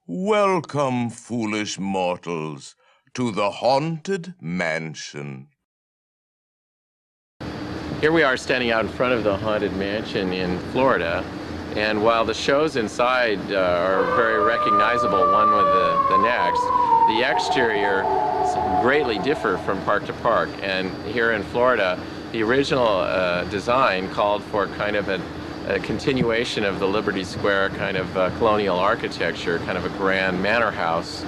Welcome, foolish mortals, to the Haunted Mansion. Here we are standing out in front of the Haunted Mansion in Florida, and while the shows inside are very recognizable one with the next, the exterior greatly differ from park to park. And here in Florida, the original design called for kind of a continuation of the Liberty Square kind of colonial architecture, kind of a grand manor house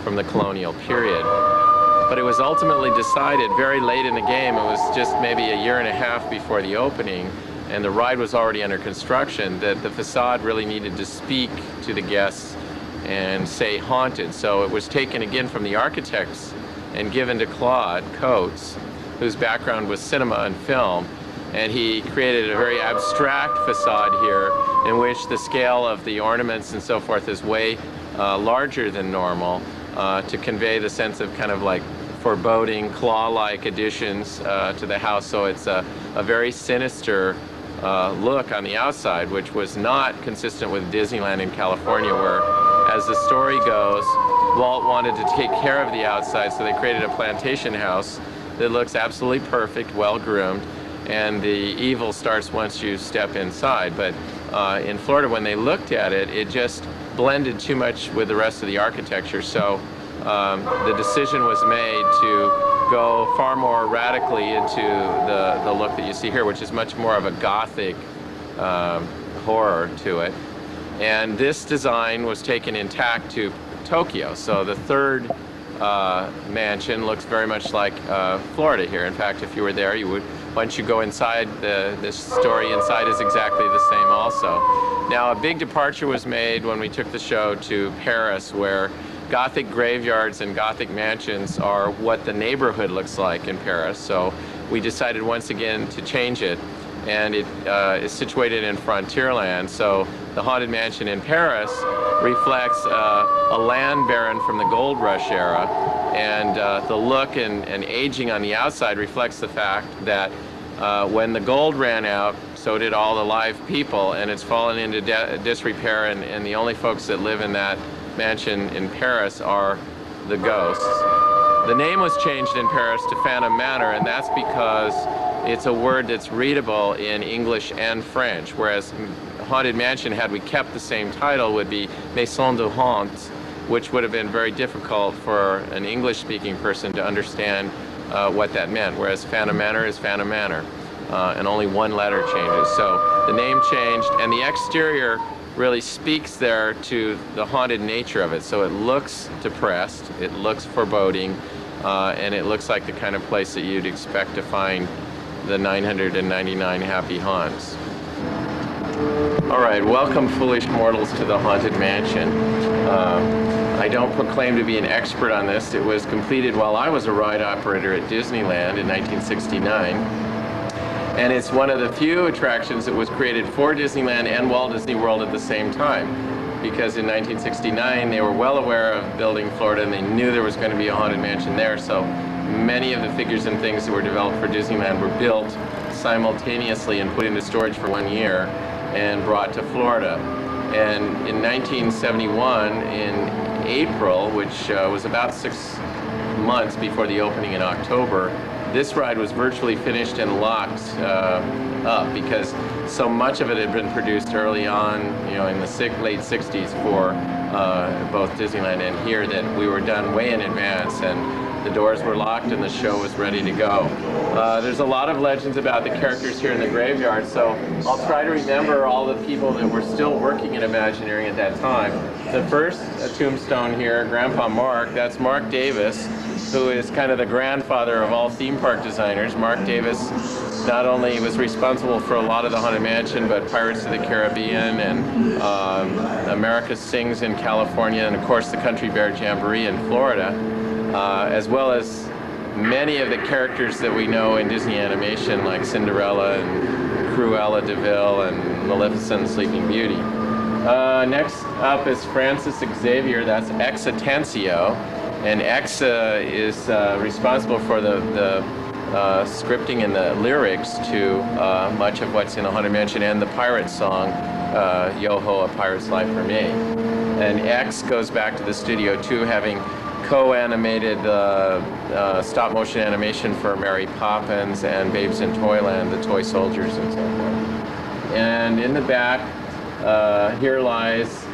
from the colonial period. But it was ultimately decided very late in the game, it was just maybe a year and a half before the opening, and the ride was already under construction, that the facade really needed to speak to the guests and say haunted. So it was taken again from the architects and given to Claude Coates, whose background was cinema and film. And he created a very abstract facade here in which the scale of the ornaments and so forth is way larger than normal to convey the sense of kind of like foreboding, claw-like additions to the house. So it's a very sinister look on the outside, which was not consistent with Disneyland in California, where, as the story goes, Walt wanted to take care of the outside, so they created a plantation house that looks absolutely perfect, well-groomed, and the evil starts once you step inside. But in Florida, when they looked at it, it just blended too much with the rest of the architecture. So the decision was made to go far more radically into the look that you see here, which is much more of a Gothic horror to it. And this design was taken intact to Tokyo. So the third mansion looks very much like Florida here. In fact, if you were there, you would, once you go inside, the story inside is exactly the same also. Now, a big departure was made when we took the show to Paris, where Gothic graveyards and Gothic mansions are what the neighborhood looks like in Paris. So we decided once again to change it, and it is situated in Frontierland. So the Haunted Mansion in Paris reflects a land baron from the Gold Rush era, and the look and aging on the outside reflects the fact that when the gold ran out, so did all the live people, and it's fallen into disrepair, and the only folks that live in that mansion in Paris are the ghosts. The name was changed in Paris to Phantom Manor, and that's because it's a word that's readable in English and French, whereas Haunted Mansion, had we kept the same title, would be Maison de Haunt, which would have been very difficult for an English-speaking person to understand what that meant, whereas Phantom Manor is Phantom Manor, and only one letter changes. So the name changed, and the exterior really speaks there to the haunted nature of it. So it looks depressed, it looks foreboding, and it looks like the kind of place that you'd expect to find the 999 happy haunts. All right, welcome, foolish mortals, to the Haunted Mansion. I don't proclaim to be an expert on this. It was completed while I was a ride operator at Disneyland in 1969. And it's one of the few attractions that was created for Disneyland and Walt Disney World at the same time. Because in 1969, they were well aware of building Florida, and they knew there was going to be a Haunted Mansion there. So many of the figures and things that were developed for Disneyland were built simultaneously and put into storage for 1 year and brought to Florida. And in 1971, in April, which was about 6 months before the opening in October, this ride was virtually finished and locked up because so much of it had been produced early on, in the late 60s for both Disneyland and here, that we were done way in advance, and the doors were locked and the show was ready to go. There's a lot of legends about the characters here in the graveyard, so I'll try to remember all the people that were still working in Imagineering at that time. The first tombstone here, Grandpa Mark, that's Mark Davis, who is kind of the grandfather of all theme park designers. Mark Davis not only was responsible for a lot of the Haunted Mansion, but Pirates of the Caribbean and America Sings in California, and of course the Country Bear Jamboree in Florida, as well as many of the characters that we know in Disney animation, like Cinderella and Cruella de Vil and Maleficent and Sleeping Beauty. Next up is Francis Xavier, that's Exatencio. And Exa is responsible for the scripting and the lyrics to much of what's in the Haunted Mansion and the pirate song, Yo Ho, A Pirate's Life for Me. And X goes back to the Studio 2, having co-animated stop motion animation for Mary Poppins and Babes in Toyland, the toy soldiers and so forth. And in the back, here lies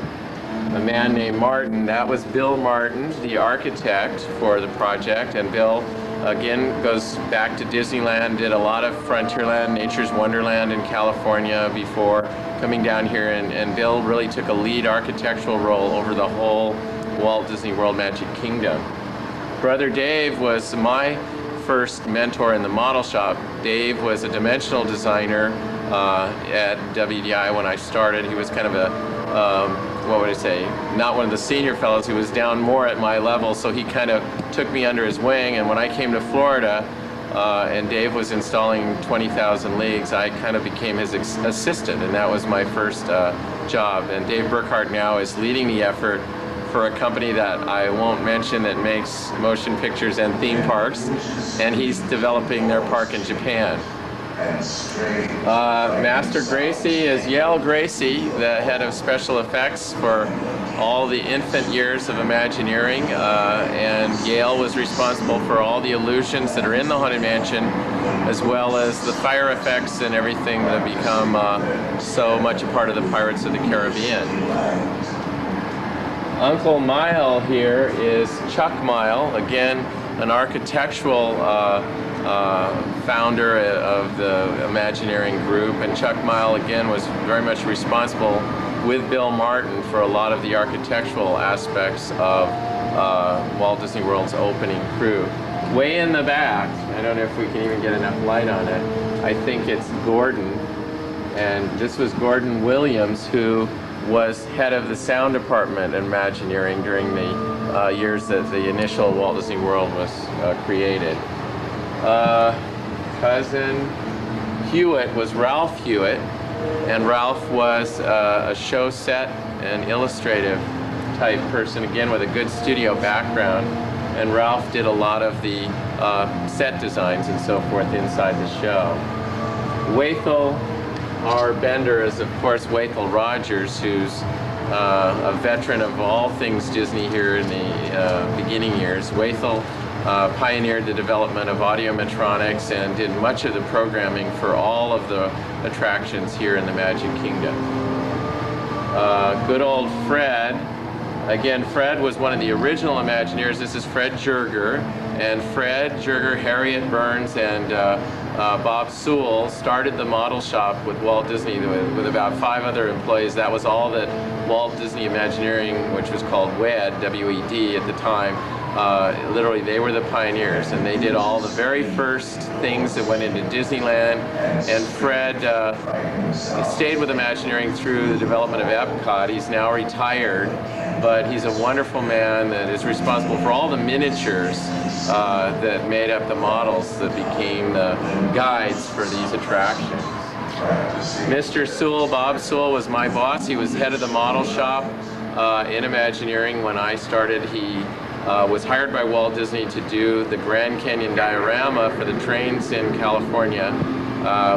a man named Martin. That was Bill Martin, the architect for the project. And Bill, again, goes back to Disneyland, did a lot of Frontierland, Nature's Wonderland in California before coming down here. And Bill really took a lead architectural role over the whole Walt Disney World Magic Kingdom. Brother Dave was my first mentor in the model shop. Dave was a dimensional designer at WDI when I started. He was kind of a, what would I say, not one of the senior fellows. He was down more at my level, so he kind of took me under his wing. And when I came to Florida and Dave was installing 20,000 leagues, I kind of became his assistant, and that was my first job. And Dave Burkhart now is leading the effort for a company that I won't mention that makes motion pictures and theme parks, and he's developing their park in Japan. Master Gracie is Yale Gracie, the head of special effects for all the infant years of Imagineering, and Yale was responsible for all the illusions that are in the Haunted Mansion, as well as the fire effects and everything that become so much a part of the Pirates of the Caribbean. Uncle Mile here is Chuck Mile, again an architectural founder of the Imagineering group, and Chuck Mile again was very much responsible with Bill Martin for a lot of the architectural aspects of Walt Disney World's opening crew. Way in the back, I don't know if we can even get enough light on it, I think it's Gordon, and this was Gordon Williams, who was head of the sound department in Imagineering during the years that the initial Walt Disney World was created. Cousin Hewitt was Ralph Hewitt, and Ralph was a show set and illustrative type person, again with a good studio background, and Ralph did a lot of the set designs and so forth inside the show. Wathel, our bender, is of course Wathel Rogers, who's a veteran of all things Disney here in the beginning years. Wathel pioneered the development of audiometronics and did much of the programming for all of the attractions here in the Magic Kingdom. Good old Fred. Again, Fred was one of the original Imagineers. This is Fred Jurger. And Fred Jurger, Harriet Burns, and Bob Sewell started the model shop with Walt Disney with about 5 other employees. That was all that Walt Disney Imagineering, which was called WED, W-E-D at the time, literally they were the pioneers, and they did all the very first things that went into Disneyland. And Fred stayed with Imagineering through the development of Epcot. He's now retired, but he's a wonderful man that is responsible for all the miniatures that made up the models that became the guides for these attractions. Mr. Sewell, Bob Sewell, was my boss. He was head of the model shop in Imagineering when I started. He was hired by Walt Disney to do the Grand Canyon diorama for the trains in California,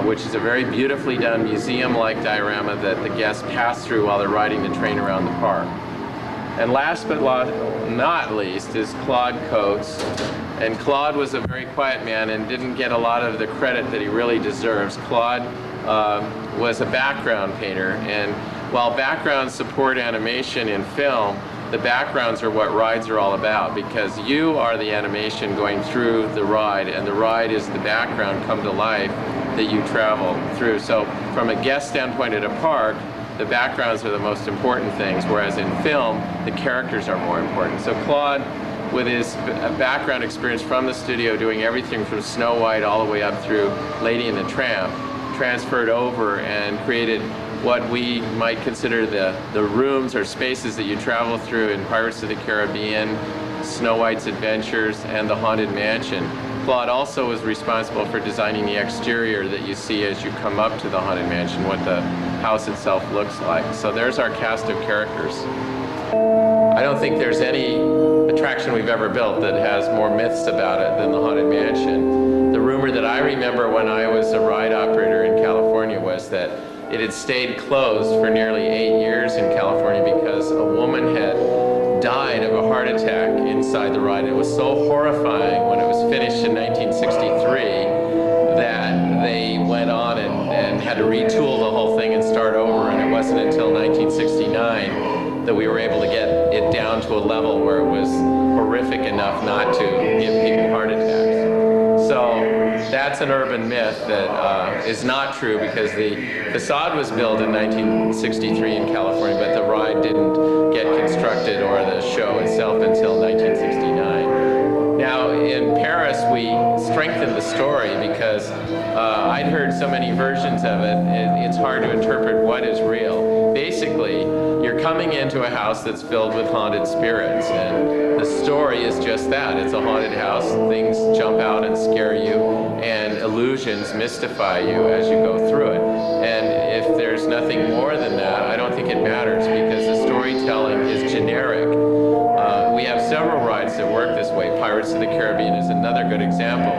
which is a very beautifully done museum-like diorama that the guests pass through while they're riding the train around the park. And last but not least is Claude Coates. And Claude was a very quiet man and didn't get a lot of the credit that he really deserves. Claude was a background painter, and while backgrounds support animation in film, the backgrounds are what rides are all about, because you are the animation going through the ride, and the ride is the background come to life that you travel through. So from a guest standpoint at a park, the backgrounds are the most important things, whereas in film, the characters are more important. So Claude, with his background experience from the studio, doing everything from Snow White all the way up through Lady and the Tramp, transferred over and created what we might consider the rooms or spaces that you travel through in Pirates of the Caribbean, Snow White's Adventures, and the Haunted Mansion. Claude also was responsible for designing the exterior that you see as you come up to the Haunted Mansion, what the house itself looks like. So there's our cast of characters. I don't think there's any attraction we've ever built that has more myths about it than the Haunted Mansion. The rumor that I remember when I was a ride operator in California was that it had stayed closed for nearly 8 years in California because a woman had heart attack inside the ride. It was so horrifying when it was finished in 1963 that they went on and had to retool the whole thing and start over, and it wasn't until 1969 that we were able to get it down to a level where it was horrific enough not to give people heart attacks. So that's an urban myth that is not true, because the facade was built in 1963 in California, but the ride didn't get constructed, or the show itself, until 1969. Now in Paris we strengthened the story because I'd heard so many versions of it, it's hard to interpret what is real. Basically, you're coming into a house that's filled with haunted spirits, and the story is just that. It's a haunted house. Things jump out and scare you, and illusions mystify you as you go through it. And if there's nothing more than that, I don't think it matters, because the storytelling is generic. We have several rides that work this way. Pirates of the Caribbean is another good example.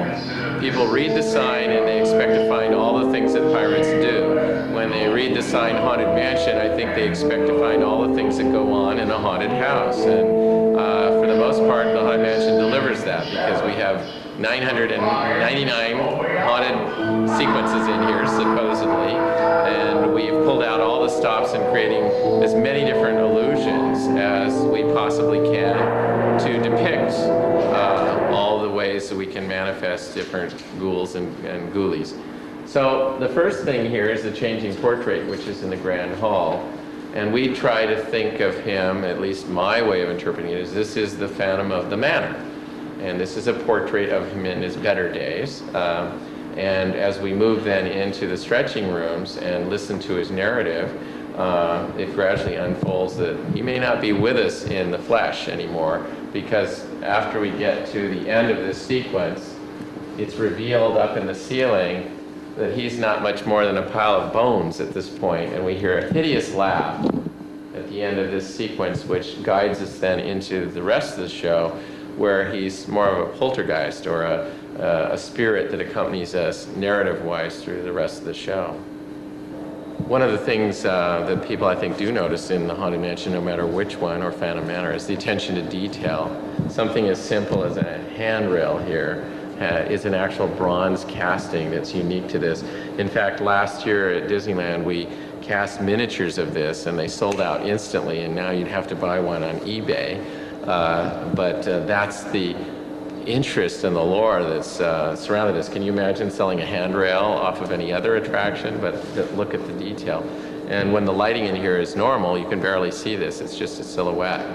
People read the sign and they expect to find all the things that pirates do. When they read the sign Haunted Mansion, I think they expect to find all the things that go on in a haunted house. And for the most part, the Haunted Mansion delivers that, because we have 999 haunted sequences in here, supposedly, and we've pulled out all the stops and creating as many different illusions as we possibly can to depict all the ways that we can manifest different ghouls and ghoulies. So the first thing here is the changing portrait, which is in the Grand Hall. And we try to think of him, at least my way of interpreting it, is this is the Phantom of the Manor. And this is a portrait of him in his better days. And as we move then into the stretching rooms and listen to his narrative, it gradually unfolds that he may not be with us in the flesh anymore, because after we get to the end of this sequence, it's revealed up in the ceiling that he's not much more than a pile of bones at this point, and we hear a hideous laugh at the end of this sequence, which guides us then into the rest of the show, where he's more of a poltergeist, or a spirit that accompanies us narrative-wise through the rest of the show. One of the things that people, I think, do notice in the Haunted Mansion, no matter which one, or Phantom Manor, is the attention to detail. Something as simple as a handrail here is an actual bronze casting that's unique to this. In fact, last year at Disneyland, we cast miniatures of this, and they sold out instantly, and now you'd have to buy one on eBay. But that's the interest and the lore that's surrounded this. Can you imagine selling a handrail off of any other attraction? But look at the detail. And when the lighting in here is normal, you can barely see this. It's just a silhouette.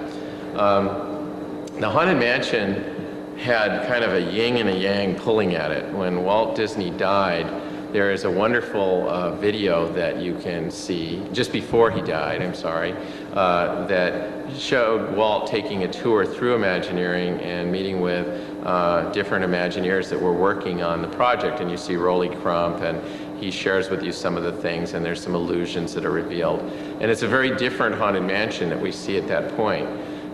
The Haunted Mansion had kind of a yin and a yang pulling at it. When Walt Disney died, there is a wonderful video that you can see, just before he died, I'm sorry, that showed Walt taking a tour through Imagineering and meeting with different Imagineers that were working on the project. And you see Rolly Crump, and he shares with you some of the things, and there's some illusions that are revealed. And it's a very different Haunted Mansion that we see at that point.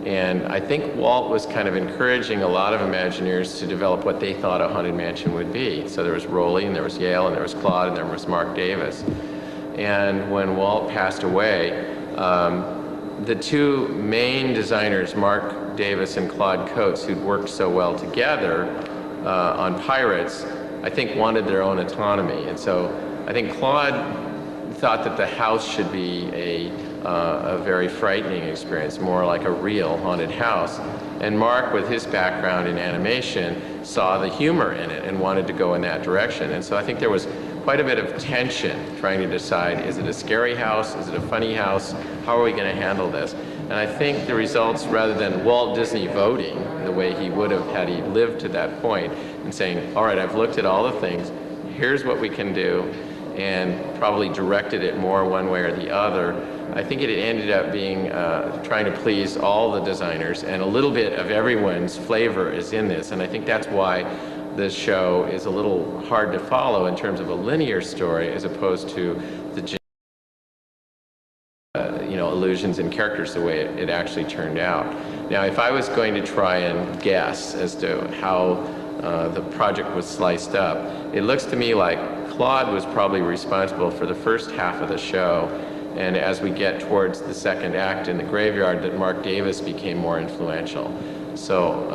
And I think Walt was kind of encouraging a lot of Imagineers to develop what they thought a Haunted Mansion would be. So there was Rolly, and there was Yale, and there was Claude, and there was Mark Davis. And when Walt passed away, the two main designers, Mark Davis and Claude Coates, who'd worked so well together on Pirates, I think wanted their own autonomy. And so I think Claude thought that the house should be a very frightening experience, more like a real haunted house. And Mark, with his background in animation, saw the humor in it and wanted to go in that direction. And so I think there was quite a bit of tension trying to decide, is it a scary house? Is it a funny house? How are we going to handle this? And I think the results, rather than Walt Disney voting the way he would have had he lived to that point and saying, all right, I've looked at all the things, here's what we can do, and probably directed it more one way or the other, I think it ended up being trying to please all the designers, and a little bit of everyone's flavor is in this. And I think that's why this show is a little hard to follow in terms of a linear story, as opposed to the illusions and characters the way it actually turned out. Now, if I was going to try and guess as to how the project was sliced up, it looks to me like Claude was probably responsible for the first half of the show, And as we get towards the second act in the graveyard, that Mark Davis became more influential. So,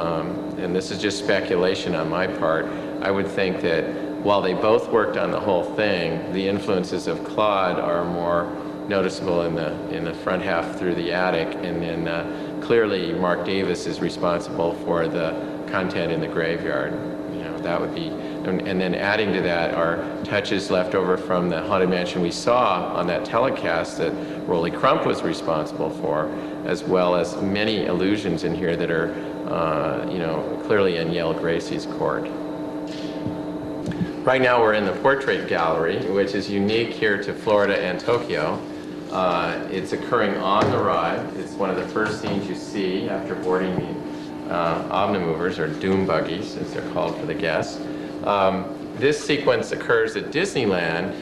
and this is just speculation on my part, I would think that while they both worked on the whole thing, the influences of Claude are more noticeable in the front half through the attic, and then clearly Mark Davis is responsible for the content in the graveyard. You know, that would be, and then adding to that are touches left over from the Haunted Mansion we saw on that telecast that Rolly Crump was responsible for, as well as many allusions in here that are, you know, clearly in Yale Gracie's court. Right now we're in the portrait gallery, which is unique here to Florida and Tokyo. It's occurring on the ride. It's one of the first scenes you see after boarding the omnimovers, or doom buggies as they're called for the guests. This sequence occurs at Disneyland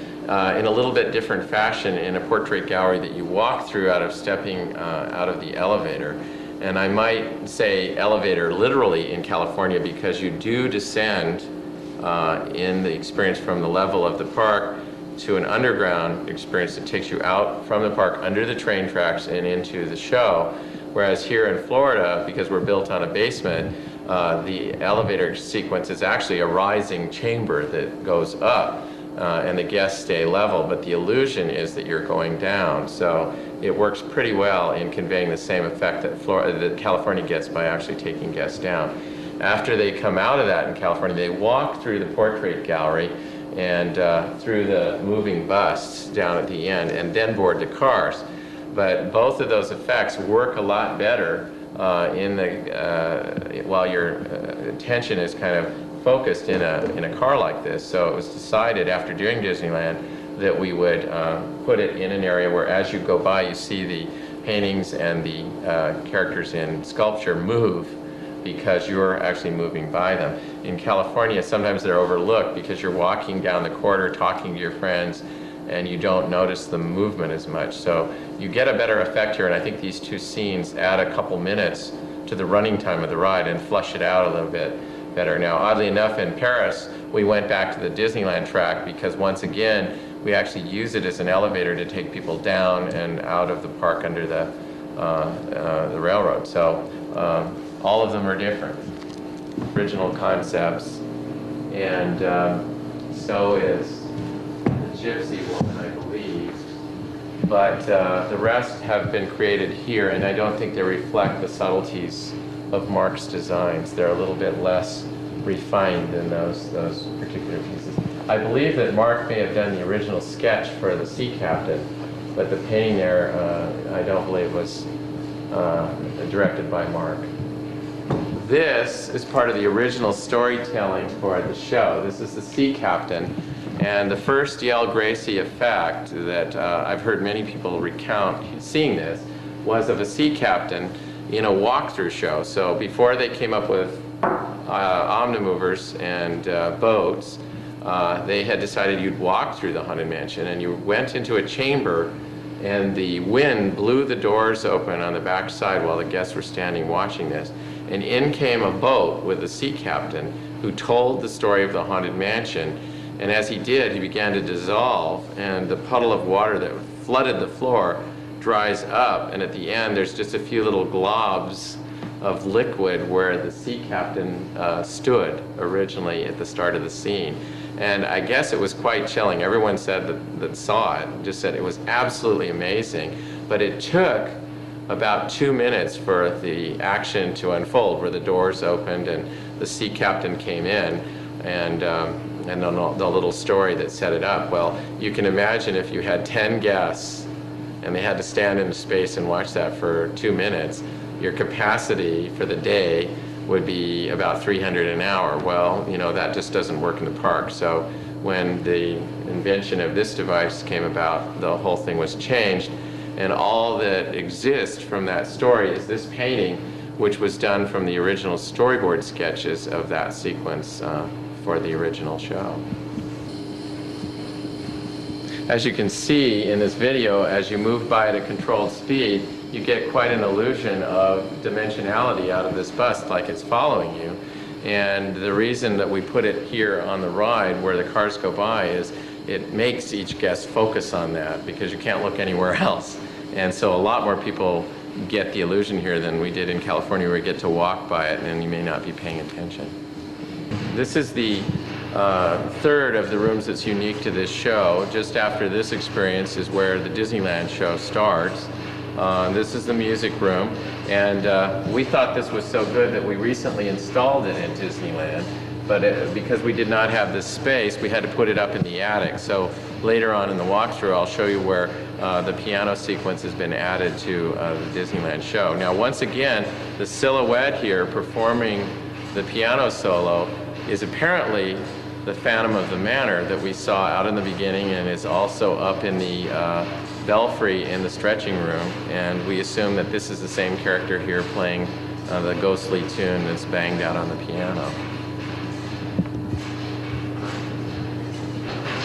in a little bit different fashion in a portrait gallery that you walk through out of stepping out of the elevator. And I might say elevator literally in California, because you do descend in the experience from the level of the park to an underground experience that takes you out from the park under the train tracks and into the show. Whereas here in Florida, because we're built on a basement, the elevator sequence is actually a rising chamber that goes up and the guests stay level, but the illusion is that you're going down. So it works pretty well in conveying the same effect that California gets by actually taking guests down. After they come out of that in California, they walk through the portrait gallery and through the moving busts down at the end, and then board the cars. But both of those effects work a lot better while your attention is kind of focused in a car like this. So it was decided after doing Disneyland that we would put it in an area where as you go by you see the paintings and the characters in sculpture move, because you're actually moving by them. In California, sometimes they're overlooked because you're walking down the corridor talking to your friends and you don't notice the movement as much. So you get a better effect here, and I think these two scenes add a couple minutes to the running time of the ride and flush it out a little bit better. Now, oddly enough, in Paris, we went back to the Disneyland track because once again, we actually use it as an elevator to take people down and out of the park under the railroad. So all of them are different, original concepts, and so is the Gypsy Woman, I believe. But the rest have been created here, and I don't think they reflect the subtleties of Mark's designs. They're a little bit less refined than those particular pieces. I believe that Mark may have done the original sketch for the Sea Captain, but the painting there, I don't believe was directed by Mark. This is part of the original storytelling for the show. This is the Sea Captain, and the first Yale Gracie effect that I've heard many people recount seeing this was of a sea captain in a walkthrough show. So before they came up with omnimovers and boats, they had decided you'd walk through the Haunted Mansion, and you went into a chamber and the wind blew the doors open on the back side while the guests were standing watching this. And in came a boat with the sea captain who told the story of the Haunted Mansion. And as he did, he began to dissolve, and the puddle of water that flooded the floor dries up, and at the end there's just a few little globs of liquid where the sea captain stood originally at the start of the scene. And I guess it was quite chilling. Everyone said that saw it, just said it was absolutely amazing. But it took about 2 minutes for the action to unfold, where the doors opened and the sea captain came in, and the little story that set it up. Well, you can imagine if you had 10 guests and they had to stand in space and watch that for 2 minutes, your capacity for the day would be about 300 an hour. Well, you know, that just doesn't work in the park. So when the invention of this device came about, the whole thing was changed. And all that exists from that story is this painting, which was done from the original storyboard sketches of that sequence for the original show. As you can see in this video, as you move by at a controlled speed, you get quite an illusion of dimensionality out of this bust, like it's following you. And the reason that we put it here on the ride where the cars go by is it makes each guest focus on that because you can't look anywhere else. And so a lot more people get the illusion here than we did in California, where we get to walk by it and you may not be paying attention. This is the third of the rooms that's unique to this show. Just after this experience is where the Disneyland show starts. This is the music room, and we thought this was so good that we recently installed it in Disneyland, but because we did not have this space, we had to put it up in the attic. So later on in the walkthrough, I'll show you where the piano sequence has been added to the Disneyland show. Now, once again, the silhouette here performing the piano solo is apparently the Phantom of the Manor that we saw out in the beginning, and is also up in the belfry in the stretching room, and we assume that this is the same character here playing the ghostly tune that's banged out on the piano.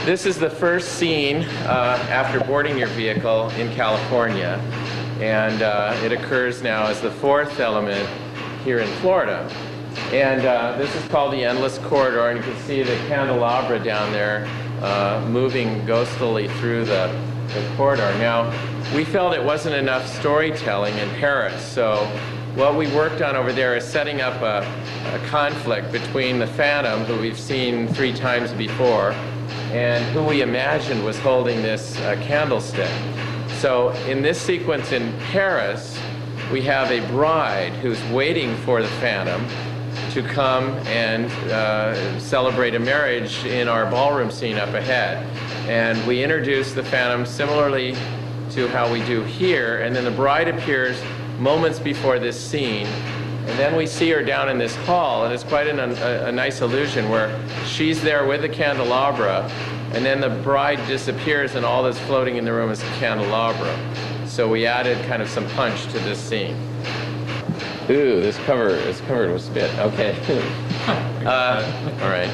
This is the first scene after boarding your vehicle in California, and it occurs now as the fourth element here in Florida. And this is called the Endless Corridor, and you can see the candelabra down there moving ghostily through the corridor. Now, we felt it wasn't enough storytelling in Paris, so what we worked on over there is setting up a conflict between the Phantom, who we've seen 3 times before, and who we imagined was holding this candlestick. So in this sequence in Paris, we have a bride who's waiting for the Phantom to come and celebrate a marriage in our ballroom scene up ahead. And we introduce the Phantom similarly to how we do here, and then the bride appears moments before this scene, and then we see her down in this hall, and it's quite a nice illusion where she's there with the candelabra, and then the bride disappears, and all that's floating in the room is the candelabra. So we added kind of some punch to this scene. Ooh, this cover is covered with spit. Okay. All right.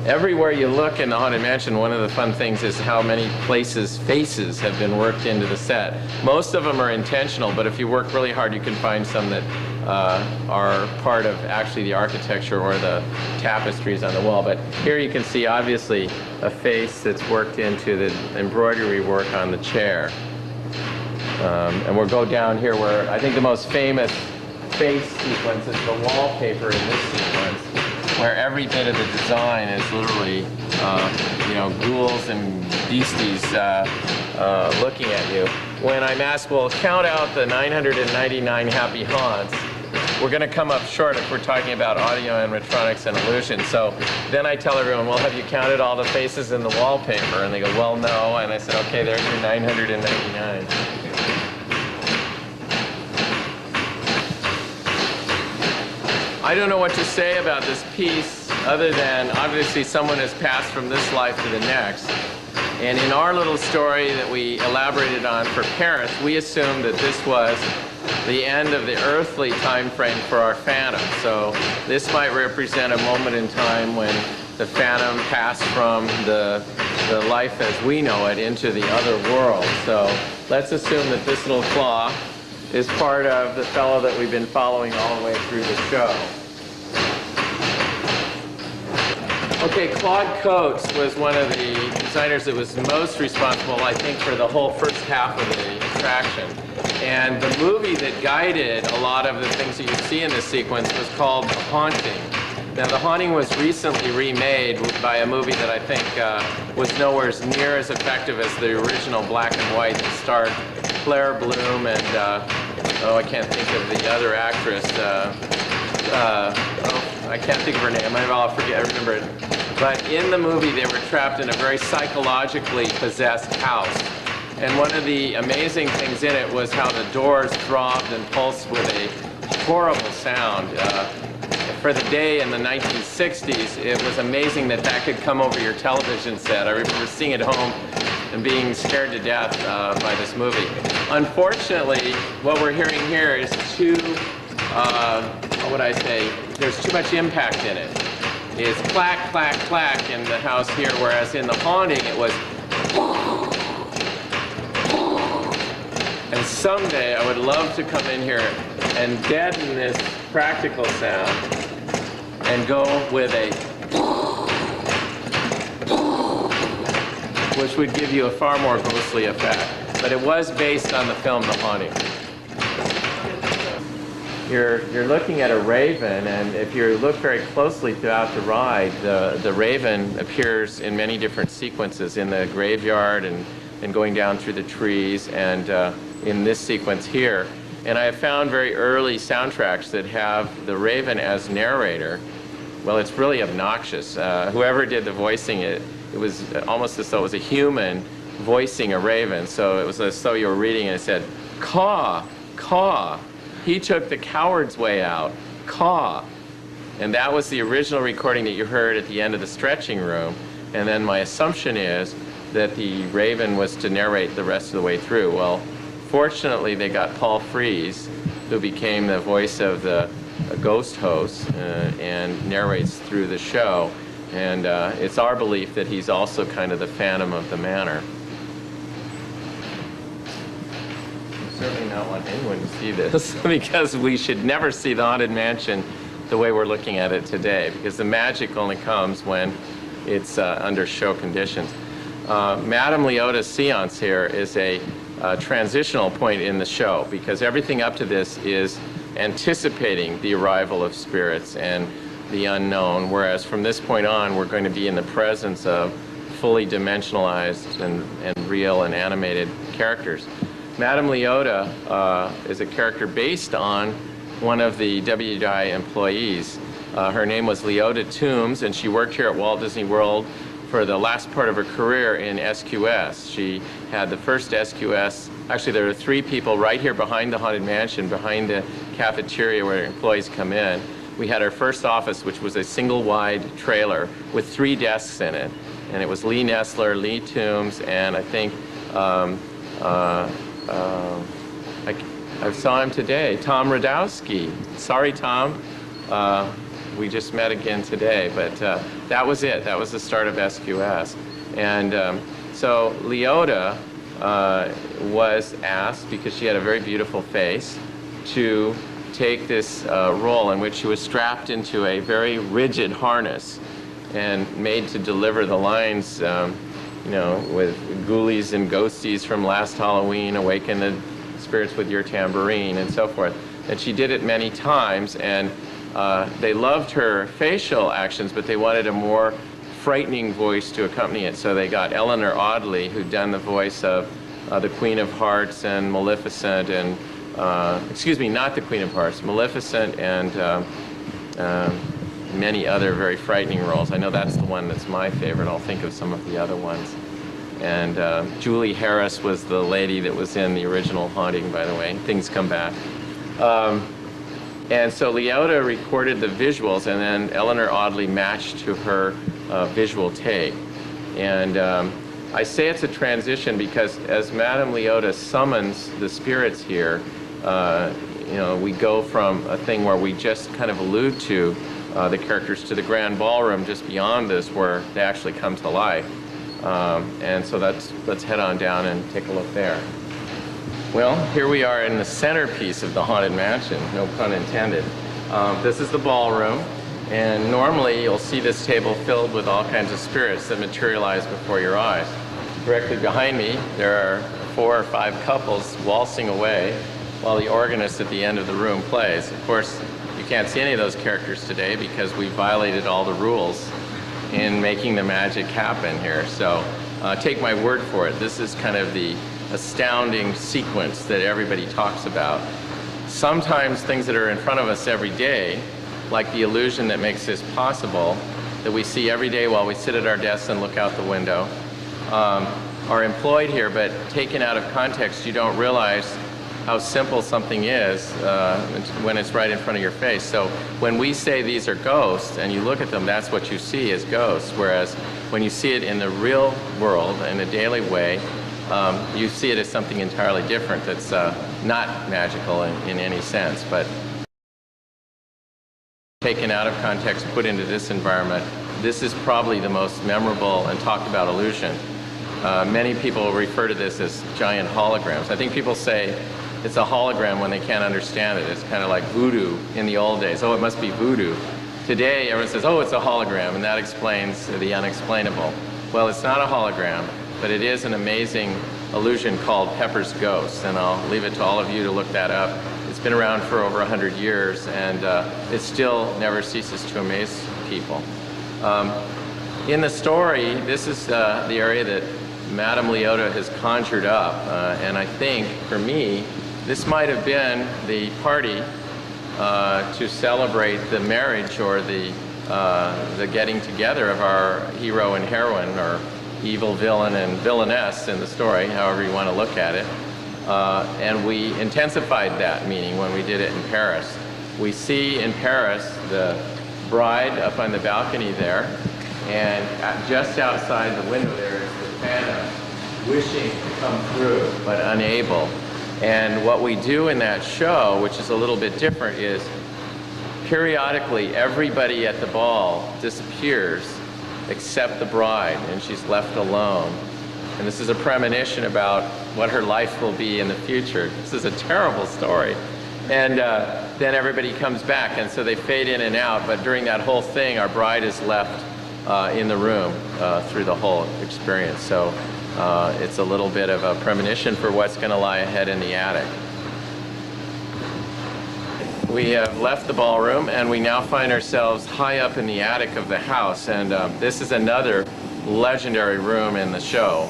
Everywhere you look in the Haunted Mansion, one of the fun things is how many places faces have been worked into the set. Most of them are intentional, but if you work really hard, you can find some that are part of actually the architecture or the tapestries on the wall. But here you can see obviously a face that's worked into the embroidery work on the chair. And we'll go down here where I think the most famous face sequence is the wallpaper in this sequence, where every bit of the design is literally, you know, ghouls and beasties looking at you. When I'm asked, well, count out the 999 happy haunts, we're going to come up short if we're talking about audio animatronics and illusion. So then I tell everyone, well, have you counted all the faces in the wallpaper? And they go, well, no. And I said, okay, there's your 999. I don't know what to say about this piece other than obviously someone has passed from this life to the next. And in our little story that we elaborated on for Paris, we assumed that this was the end of the earthly time frame for our Phantom. So this might represent a moment in time when the Phantom passed from the life as we know it into the other world. So let's assume that this little claw is part of the fellow that we've been following all the way through the show. Okay, Claude Coates was one of the designers that was most responsible, I think, for the whole first half of the attraction. And the movie that guided a lot of the things that you see in this sequence was called The Haunting. Now, The Haunting was recently remade by a movie that I think was nowhere near as effective as the original black and white that starred Claire Bloom and, oh, I can't think of the other actress. I can't think of her name. I'll forget. I remember it. But in the movie, they were trapped in a very psychologically possessed house. And one of the amazing things in it was how the doors throbbed and pulsed with a horrible sound. For the day in the 1960s, it was amazing that that could come over your television set. I remember seeing it at home and being scared to death by this movie. Unfortunately, what we're hearing here is too, what would I say, there's too much impact in it. It's clack, clack, clack in the house here, whereas in The Haunting it was. And someday I would love to come in here and deaden this practical sound and go with a. which would give you a far more ghostly effect. But it was based on the film The Haunting. You're looking at a raven, and if you look very closely throughout the ride, the raven appears in many different sequences in the graveyard and going down through the trees, and in this sequence here. And I have found very early soundtracks that have the raven as narrator. Well, it's really obnoxious. Whoever did the voicing, it was almost as though it was a human voicing a raven. So it was as though you were reading and it said, "Caw, caw. He took the coward's way out. Caw." And that was the original recording that you heard at the end of the stretching room. And then my assumption is that the raven was to narrate the rest of the way through. Well, fortunately, they got Paul Frees, who became the voice of the ghost host and narrates through the show. And it's our belief that he's also kind of the Phantom of the Manor. Certainly not want anyone to see this because we should never see the Haunted Mansion the way we're looking at it today, because the magic only comes when it's under show conditions. Madame Leota's seance here is a transitional point in the show, because everything up to this is anticipating the arrival of spirits and the unknown, whereas from this point on we're going to be in the presence of fully dimensionalized and real and animated characters. Madame Leota is a character based on one of the WDI employees. Her name was Leota Toombs, and she worked here at Walt Disney World for the last part of her career in SQS. She had the first SQS. Actually, there are 3 people right here behind the Haunted Mansion, behind the cafeteria where employees come in. We had our first office, which was a single-wide trailer with 3 desks in it. And it was Lee Nestler, Lee Toombs, and I think I saw him today, Tom Radowski. Sorry, Tom. We just met again today, but that was it. That was the start of SQS. And so Leota was asked, because she had a very beautiful face, to take this role in which she was strapped into a very rigid harness and made to deliver the lines, you know, with ghoulies and ghosties from Last Halloween, awaken the spirits with your tambourine, and so forth. And she did it many times, and they loved her facial actions, but they wanted a more frightening voice to accompany it. So they got Eleanor Audley, who'd done the voice of the Queen of Hearts and Maleficent, and excuse me, not the Queen of Hearts, Maleficent, and many other very frightening roles. I know that's the one that's my favorite. I'll think of some of the other ones. And Julie Harris was the lady that was in the original Haunting, by the way. Things come back. And so Leota recorded the visuals, and then Eleanor Audley matched to her visual take. And I say it's a transition because as Madame Leota summons the spirits here, you know, we go from a thing where we just kind of allude to the characters to the grand ballroom just beyond this, where they actually come to life. And so let's head on down and take a look there. Well, here we are in the centerpiece of the Haunted Mansion, no pun intended. This is the ballroom, and normally you'll see this table filled with all kinds of spirits that materialize before your eyes. Directly behind me, there are 4 or 5 couples waltzing away while the organist at the end of the room plays. Of course, you can't see any of those characters today because we violated all the rules in making the magic happen here. So take my word for it. This is kind of the astounding sequence that everybody talks about. Sometimes things that are in front of us every day, like the illusion that makes this possible, that we see every day while we sit at our desks and look out the window, are employed here, but taken out of context, you don't realize how simple something is when it's right in front of your face. So when we say these are ghosts and you look at them, that's what you see as ghosts, whereas when you see it in the real world, in a daily way, you see it as something entirely different that's not magical in any sense, but taken out of context, put into this environment, this is probably the most memorable and talked about illusion. Many people refer to this as giant holograms. I think people say it's a hologram when they can't understand it. It's kind of like voodoo in the old days. Oh, it must be voodoo. Today, everyone says, oh, it's a hologram, and that explains the unexplainable. Well, it's not a hologram. but it is an amazing illusion called Pepper's Ghost, and I'll leave it to all of you to look that up. It's been around for over 100 years, and it still never ceases to amaze people. In the story, this is the area that Madame Leota has conjured up, and I think, for me, this might have been the party to celebrate the marriage or the getting together of our hero and heroine, or evil villain and villainess in the story, however you want to look at it. And we intensified that meaning when we did it in Paris. We see in Paris the bride up on the balcony there, and just outside the window there is the phantom wishing to come through but unable. And what we do in that show, which is a little bit different, is periodically everybody at the ball disappears except the bride, and she's left alone. And this is a premonition about what her life will be in the future. This is a terrible story. And then everybody comes back, and so they fade in and out, but during that whole thing, our bride is left in the room through the whole experience. So it's a little bit of a premonition for what's going to lie ahead in the attic. We have left the ballroom, and we now find ourselves high up in the attic of the house, and this is another legendary room in the show.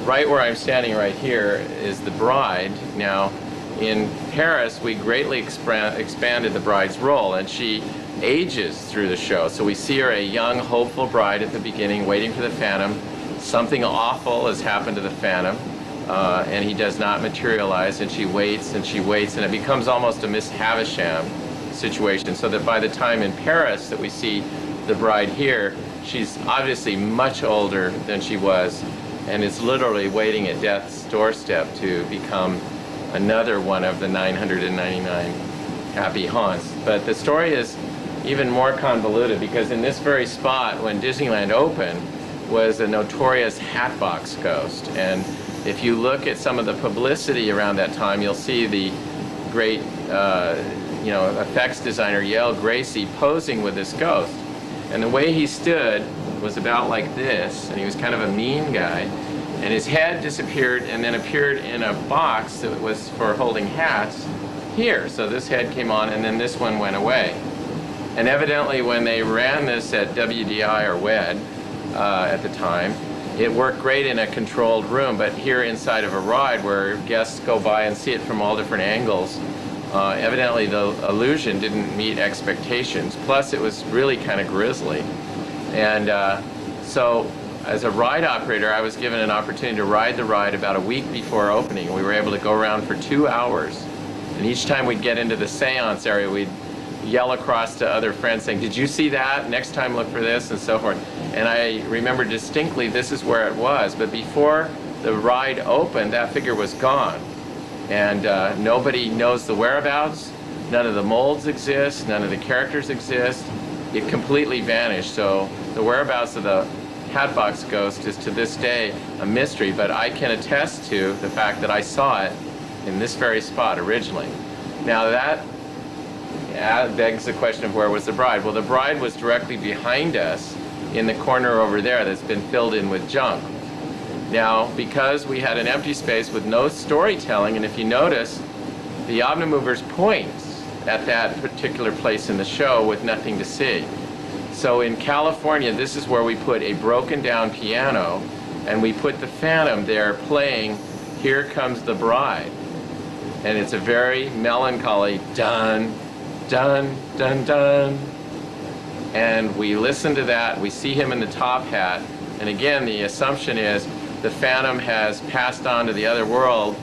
Right where I'm standing right here is the bride. Now, in Paris, we greatly expanded the bride's role, and she ages through the show. So we see her a young, hopeful bride at the beginning, waiting for the Phantom. Something awful has happened to the Phantom, and he does not materialize, and she waits, and it becomes almost a Miss Havisham situation, so that by the time in Paris that we see the bride here, she's obviously much older than she was, and is literally waiting at death's doorstep to become another one of the 999 happy haunts. But the story is even more convoluted, because in this very spot, when Disneyland opened, was a notorious Hatbox Ghost. And if you look at some of the publicity around that time, you'll see the great effects designer Yale Gracie posing with this ghost. And the way he stood was about like this, and he was kind of a mean guy. And his head disappeared and then appeared in a box that was for holding hats here. So this head came on, and then this one went away. And evidently when they ran this at WDI or WED at the time, it worked great in a controlled room, but here inside of a ride where guests go by and see it from all different angles, evidently the illusion didn't meet expectations. Plus it was really kind of grisly. And so as a ride operator, I was given an opportunity to ride the ride about a week before opening. We were able to go around for 2 hours. And each time we'd get into the seance area, we'd yell across to other friends saying, "Did you see that? Next time look for this," and so forth. And I remember distinctly this is where it was, but before the ride opened, that figure was gone. And nobody knows the whereabouts, none of the molds exist, none of the characters exist. It completely vanished. So the whereabouts of the Hatbox Ghost is to this day a mystery, but I can attest to the fact that I saw it in this very spot originally. Now that begs the question of where was the bride? Well, the bride was directly behind us in the corner over there that's been filled in with junk. Now, because we had an empty space with no storytelling, and if you notice, the Omnimovers points at that particular place in the show with nothing to see. So in California, this is where we put a broken down piano, and we put the Phantom there playing "Here Comes the Bride." And it's a very melancholy dun, dun, dun, dun. And we listen to that, we see him in the top hat, and again the assumption is the Phantom has passed on to the other world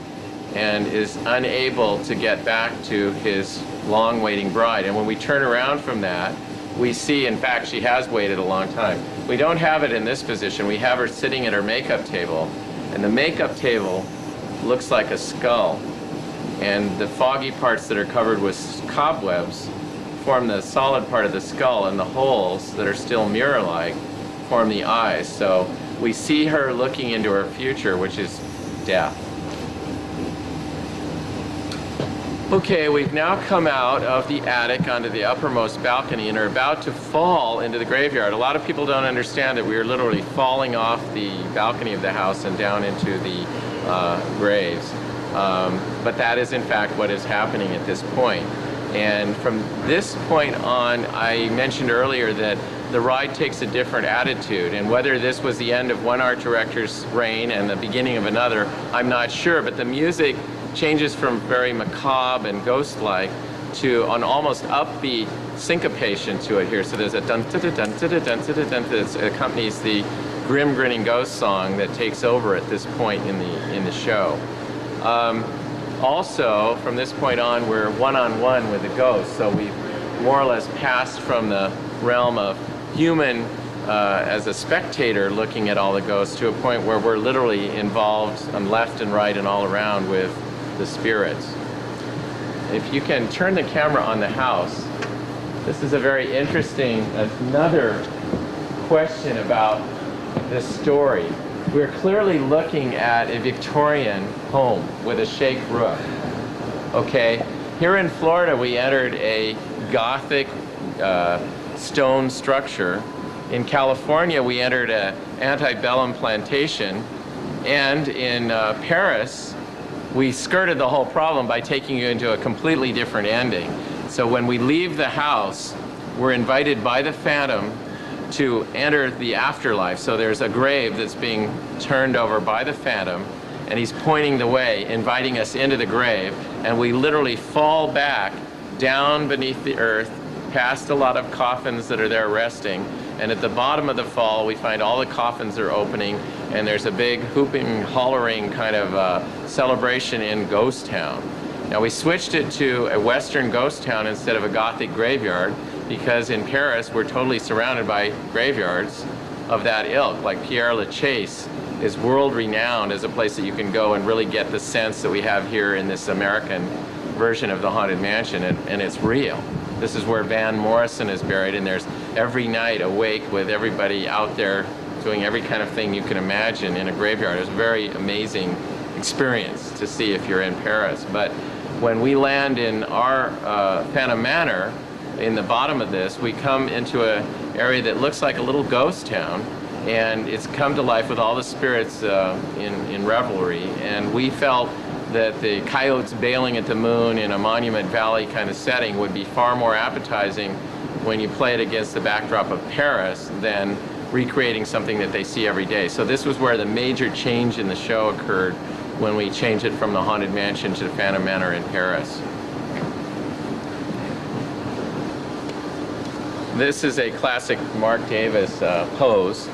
and is unable to get back to his long waiting bride. And when we turn around from that, we see, in fact, she has waited a long time. We don't have it in this position. We have her sitting at her makeup table, and the makeup table looks like a skull, and the foggy parts that are covered with cobwebs form the solid part of the skull, and the holes that are still mirror-like form the eyes. So we see her looking into her future, which is death. Okay, we've now come out of the attic onto the uppermost balcony and are about to fall into the graveyard. A lot of people don't understand that we are literally falling off the balcony of the house and down into the graves. But that is in fact what is happening at this point. And from this point on, I mentioned earlier that the ride takes a different attitude, and whether this was the end of one art director's reign and the beginning of another, I'm not sure, but the music changes from very macabre and ghost-like to an almost upbeat syncopation to it here. So there's a dun dun dun dun dun dun dun dun that accompanies the grim grinning ghost song that takes over at this point in the show. Also, from this point on, we're one-on-one with the ghost, so we've more or less passed from the realm of human as a spectator looking at all the ghosts to a point where we're literally involved on left and right and all around with the spirits. If you can turn the camera on the house, this is a very interesting, another question about this story. We're clearly looking at a Victorian home with a shake roof. Okay, here in Florida we entered a Gothic stone structure. In California we entered an antebellum plantation, and in Paris we skirted the whole problem by taking you into a completely different ending. So when we leave the house, we're invited by the Phantom to enter the afterlife. So there's a grave that's being turned over by the Phantom, and he's pointing the way, inviting us into the grave, and we literally fall back down beneath the earth, past a lot of coffins that are there resting, and at the bottom of the fall we find all the coffins are opening, and there's a big hooping, hollering kind of celebration in Ghost Town. Now we switched it to a Western ghost town instead of a Gothic graveyard, because in Paris we're totally surrounded by graveyards of that ilk. Like Père Lachaise is world renowned as a place that you can go and really get the sense that we have here in this American version of the Haunted Mansion, and it's real. This is where Van Morrison is buried, and there's every night a wake with everybody out there doing every kind of thing you can imagine in a graveyard. It's a very amazing experience to see if you're in Paris. But when we land in our Phantom Manor, in the bottom of this, we come into an area that looks like a little ghost town, and it's come to life with all the spirits in revelry. And we felt that the coyotes bailing at the moon in a Monument Valley kind of setting would be far more appetizing when you play it against the backdrop of Paris than recreating something that they see every day. So this was where the major change in the show occurred, when we changed it from the Haunted Mansion to the Phantom Manor in Paris. This is a classic Mark Davis pose.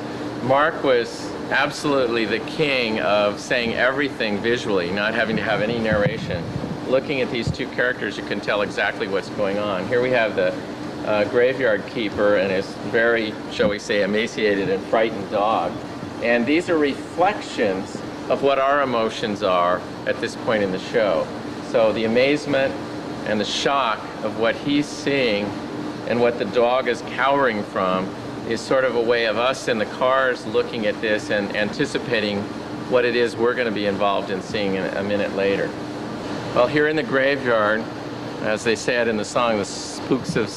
Mark was absolutely the king of saying everything visually, not having to have any narration. Looking at these two characters, you can tell exactly what's going on. Here we have the graveyard keeper and his very, shall we say, emaciated and frightened dog. And these are reflections of what our emotions are at this point in the show. So the amazement and the shock of what he's seeing and what the dog is cowering from is sort of a way of us in the cars looking at this and anticipating what it is we're going to be involved in seeing a minute later. Well, here in the graveyard, as they say it in the song, the spooks have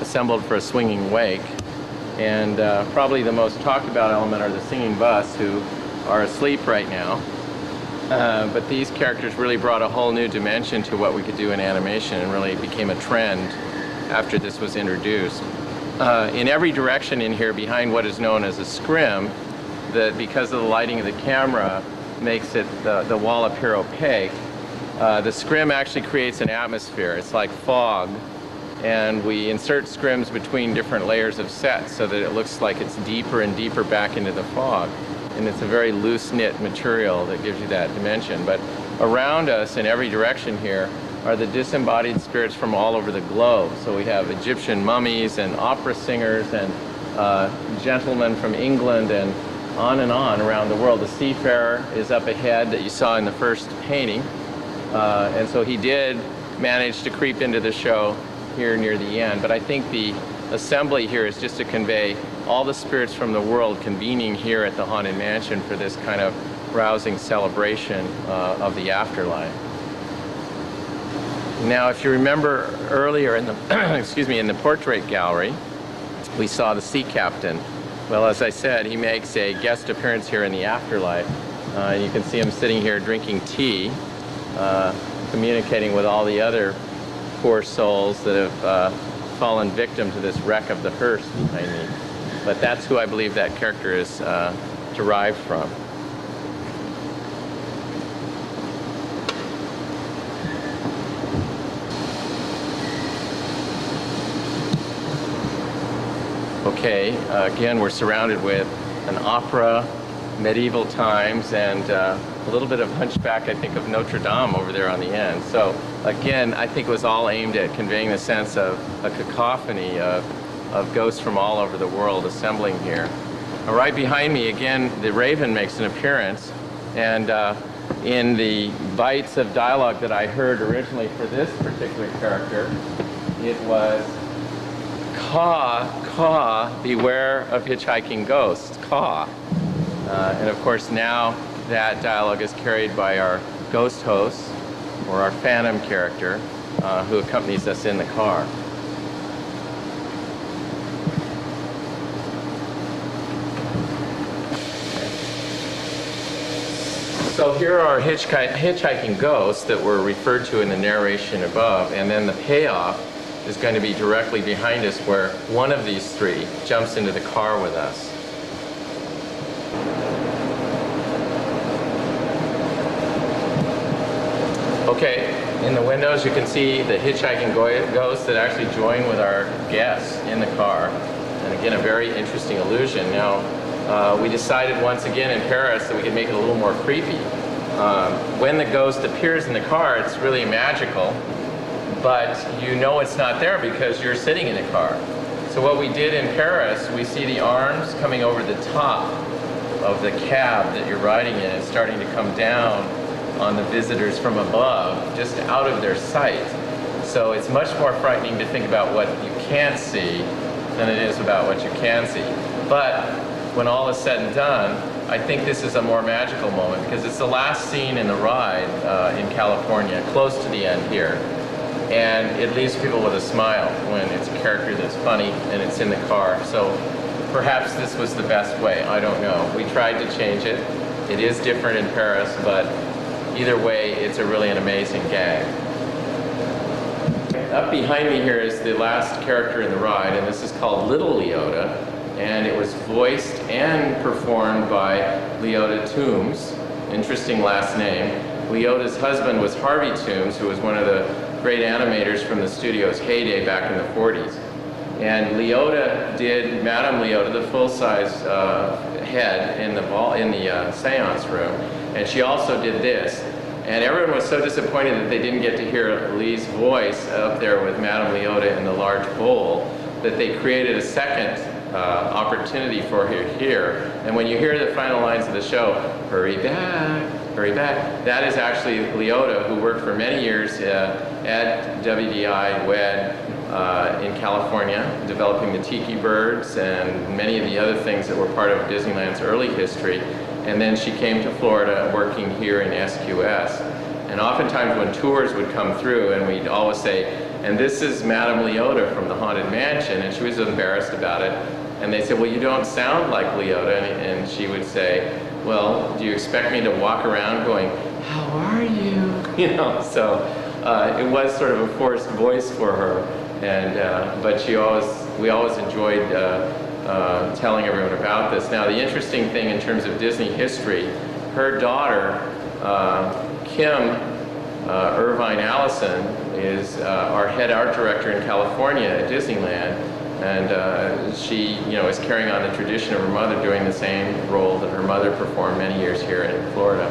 assembled for a swinging wake. And probably the most talked about element are the singing bus, who are asleep right now. But these characters really brought a whole new dimension to what we could do in animation, and really became a trend after this was introduced. In every direction in here, behind what is known as a scrim, that because of the lighting of the camera makes it the wall appear opaque, the scrim actually creates an atmosphere. It's like fog, and we insert scrims between different layers of sets so that it looks like it's deeper and deeper back into the fog. And it's a very loose-knit material that gives you that dimension. But around us in every direction here are the disembodied spirits from all over the globe. So we have Egyptian mummies and opera singers and gentlemen from England and on around the world. The seafarer is up ahead that you saw in the first painting. And so he did manage to creep into the show here near the end. But I think the assembly here is just to convey all the spirits from the world convening here at the Haunted Mansion for this kind of rousing celebration of the afterlife. Now, if you remember earlier in the excuse me, in the portrait gallery, we saw the sea captain. Well, as I said, he makes a guest appearance here in the afterlife. And you can see him sitting here drinking tea, communicating with all the other poor souls that have fallen victim to this wreck of the hearse behind me. But that's who I believe that character is derived from. Okay, again, we're surrounded with an opera, medieval times, and a little bit of Hunchback, I think, of Notre Dame over there on the end. So again, I think it was all aimed at conveying the sense of a cacophony of ghosts from all over the world assembling here. Now, right behind me, again, the Raven makes an appearance, and in the bites of dialogue that I heard originally for this particular character, it was, "Caw, caw, beware of hitchhiking ghosts, caw." And of course now that dialogue is carried by our ghost host, or our phantom character, who accompanies us in the car. So here are hitchhiking ghosts that were referred to in the narration above, and then the payoff is going to be directly behind us, where one of these three jumps into the car with us. Okay, in the windows you can see the hitchhiking ghosts that actually join with our guests in the car. And again, a very interesting illusion. Now, we decided once again in Paris that we could make it a little more creepy. When the ghost appears in the car, it's really magical, but you know it's not there because you're sitting in the car. So what we did in Paris, we see the arms coming over the top of the cab that you're riding in and starting to come down on the visitors from above, just out of their sight. So it's much more frightening to think about what you can't see than it is about what you can see. But when all is said and done, I think this is a more magical moment because it's the last scene in the ride in California, close to the end here. And it leaves people with a smile when it's a character that's funny and it's in the car. So perhaps this was the best way, I don't know. We tried to change it. It is different in Paris, but either way, it's really an amazing gag. Up behind me here is the last character in the ride, and this is called Little Leota, and it was voiced and performed by Leota Toombs. Interesting last name. Leota's husband was Harvey Toombs, who was one of the great animators from the studio's heyday back in the 40s. And Leota did Madame Leota, the full-size head in the seance room, and she also did this. And everyone was so disappointed that they didn't get to hear Lee's voice up there with Madame Leota in the large bowl, that they created a second opportunity for her here. And when you hear the final lines of the show, hurry back, that is actually Leota, who worked for many years at WDI WED in California, developing the tiki birds and many of the other things that were part of Disneyland's early history. And then she came to Florida working here in SQS. And oftentimes when tours would come through, and we'd always say, and this is Madame Leota from the Haunted Mansion, and she was embarrassed about it. And they said, well, you don't sound like Leota. And she would say, well, do you expect me to walk around going, how are you? You know, so it was sort of a forced voice for her. And but we always enjoyed telling everyone about this. Now, the interesting thing in terms of Disney history, her daughter, Kim Irvine Allison, is our head art director in California at Disneyland, and she, is carrying on the tradition of her mother, doing the same role that her mother performed many years here in Florida.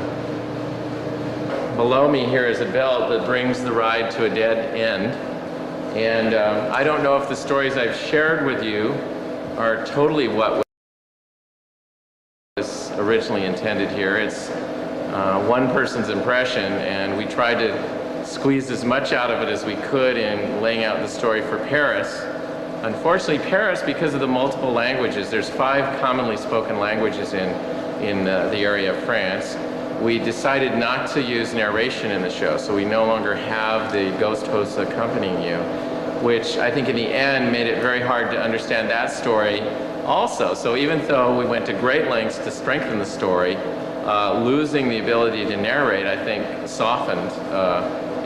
Below me here is a belt that brings the ride to a dead end, and I don't know if the stories I've shared with you are totally what was originally intended here. It's one person's impression, and we tried to squeeze as much out of it as we could in laying out the story for Paris. Unfortunately, Paris, because of the multiple languages, there's 5 commonly spoken languages in the area of France. we decided not to use narration in the show, so we no longer have the ghost hosts accompanying you, which I think in the end made it very hard to understand that story also. So even though we went to great lengths to strengthen the story, losing the ability to narrate, I think, softened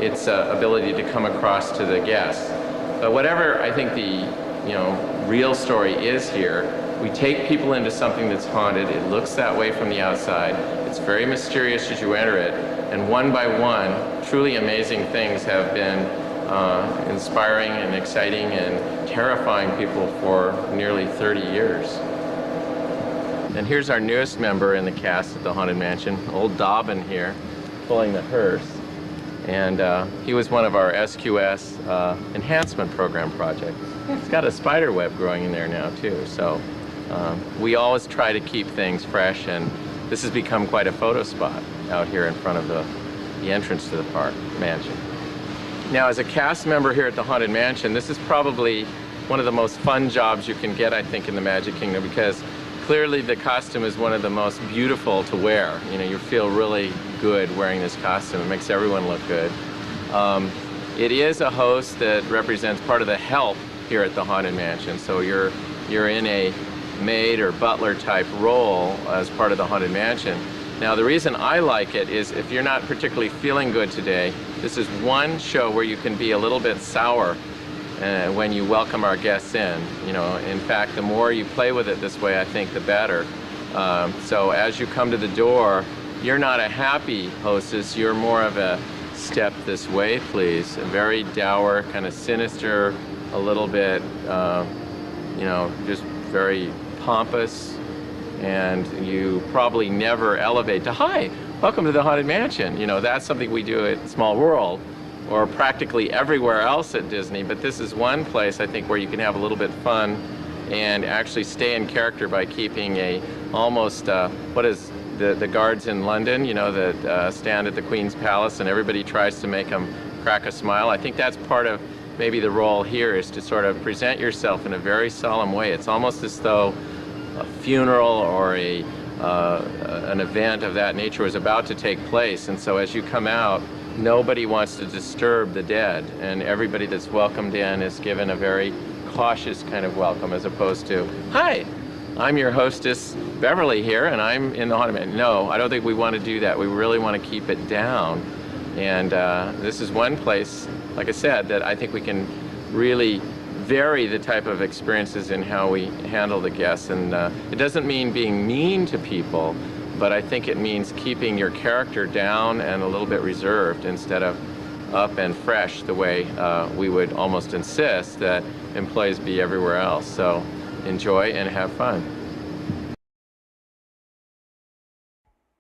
its ability to come across to the guests. But whatever I think the real story is here, we take people into something that's haunted. It looks that way from the outside. It's very mysterious as you enter it. And one by one, truly amazing things have been inspiring and exciting and terrifying people for nearly 30 years. And here's our newest member in the cast at the Haunted Mansion, old Dobbin here, pulling the hearse. And he was one of our SQS enhancement program projects. It's got a spider web growing in there now too. So we always try to keep things fresh, and this has become quite a photo spot out here in front of the entrance to the park mansion. Now, as a cast member here at the Haunted Mansion, this is probably one of the most fun jobs you can get, I think, in the Magic Kingdom, because clearly the costume is one of the most beautiful to wear. You feel really good wearing this costume. It makes everyone look good. It is a host that represents part of the help here at the Haunted Mansion. So you're in a maid or butler type role as part of the Haunted Mansion. Now, the reason I like it is if you're not particularly feeling good today, this is one show where you can be a little bit sour when you welcome our guests in. In fact, the more you play with it this way, I think the better. So as you come to the door, you're not a happy hostess, you're more of a step this way, please. A very dour, kind of sinister, a little bit, just very pompous, and you probably never elevate to, hi, welcome to the Haunted Mansion. That's something we do at Small World, or practically everywhere else at Disney, but this is one place, I think, where you can have a little bit fun and actually stay in character by keeping a almost, what is the guards in London, that stand at the Queen's Palace and everybody tries to make them crack a smile. I think that's part of maybe the role here, is to sort of present yourself in a very solemn way. It's almost as though a funeral or an event of that nature was about to take place, and so as you come out, nobody wants to disturb the dead, and everybody that's welcomed in is given a very cautious kind of welcome, as opposed to, hi, I'm your hostess Beverly here, and I'm in the Haunted Mansion. No, I don't think we want to do that. We really want to keep it down, and this is one place, like I said, that I think we can really vary the type of experiences in how we handle the guests. And it doesn't mean being mean to people, but I think it means keeping your character down and a little bit reserved instead of up and fresh, the way we would almost insist that employees be everywhere else. So enjoy and have fun.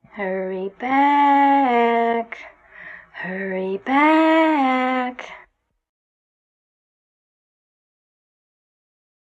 Hurry back, hurry back.